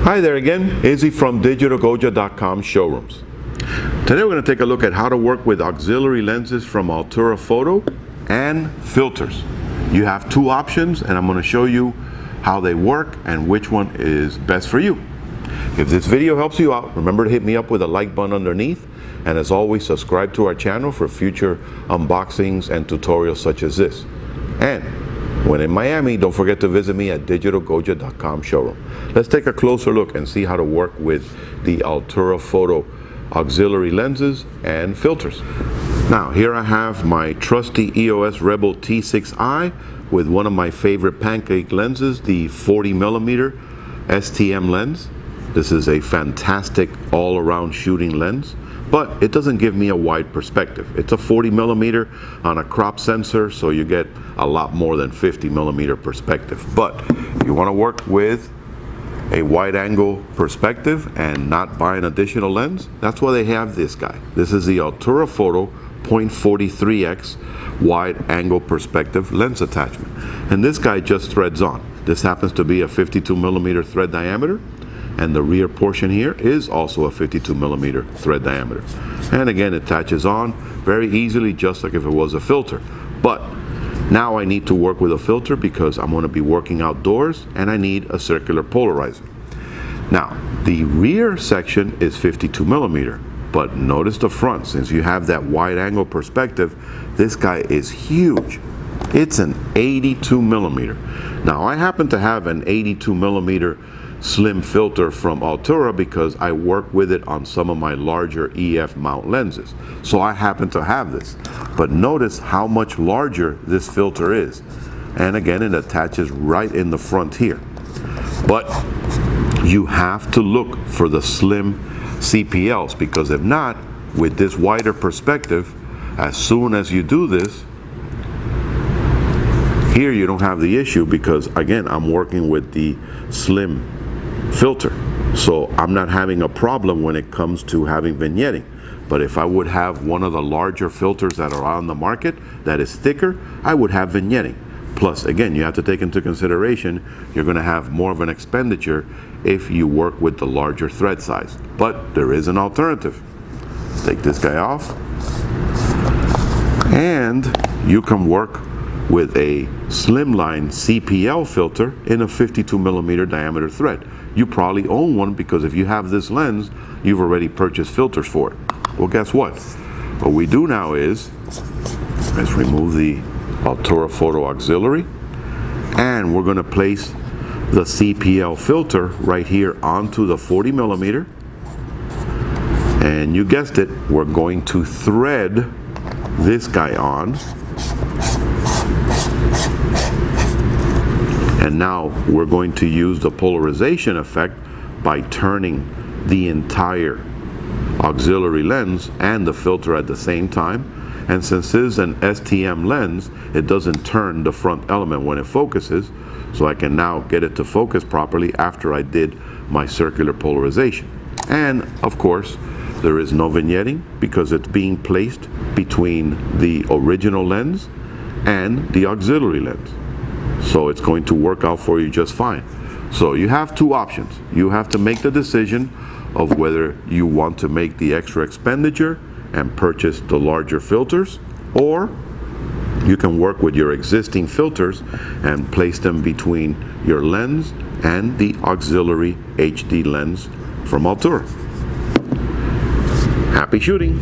Hi there again, Izzy from digitalgoja.com showrooms. Today we're going to take a look at how to work with auxiliary lenses from Altura Photo and filters. You have two options and I'm going to show you how they work and which one is best for you. If this video helps you out, remember to hit me up with a like button underneath, and as always, subscribe to our channel for future unboxings and tutorials such as this. And when in Miami, don't forget to visit me at digitalgoja.com showroom. Let's take a closer look and see how to work with the Altura Photo auxiliary lenses and filters. Now, here I have my trusty EOS Rebel T6i with one of my favorite pancake lenses, the 40mm STM lens. This is a fantastic all-around shooting lens, but it doesn't give me a wide perspective. It's a 40mm on a crop sensor, so you get a lot more than 50mm perspective. But if you want to work with a wide angle perspective and not buy an additional lens, that's why they have this guy. This is the Altura Photo 0.43x wide angle perspective lens attachment. And this guy just threads on. This happens to be a 52mm thread diameter, and the rear portion here is also a 52mm thread diameter. And again, it attaches on very easily, just like if it was a filter. But now I need to work with a filter because I'm going to be working outdoors and I need a circular polarizer. Now, the rear section is 52mm, but notice the front. Since you have that wide angle perspective, this guy is huge. It's an 82mm. Now, I happen to have an 82mm slim filter from Altura because I work with it on some of my larger EF mount lenses. So I happen to have this. But notice how much larger this filter is. And again, it attaches right in the front here. But you have to look for the slim CPLs, because if not, with this wider perspective, as soon as you do this, here you don't have the issue because again, I'm working with the slim filter. So I'm not having a problem when it comes to having vignetting. But if I would have one of the larger filters that are on the market that is thicker, I would have vignetting. Plus, again, you have to take into consideration you're going to have more of an expenditure if you work with the larger thread size. But there is an alternative. Let's take this guy off. And you can work with a slimline CPL filter in a 52mm diameter thread. You probably own one because if you have this lens, you've already purchased filters for it. Well, guess what? What we do now is, let's remove the Altura Photo Auxiliary, and we're going to place the CPL filter right here onto the 40mm. And you guessed it, we're going to thread this guy on. And now we're going to use the polarization effect by turning the entire auxiliary lens and the filter at the same time. And since this is an STM lens, it doesn't turn the front element when it focuses, so I can now get it to focus properly after I did my circular polarization. And of course, there is no vignetting because it's being placed between the original lens and the auxiliary lens. So it's going to work out for you just fine. So you have two options. You have to make the decision of whether you want to make the extra expenditure and purchase the larger filters, or you can work with your existing filters and place them between your lens and the auxiliary HD lens from Altura. Happy shooting!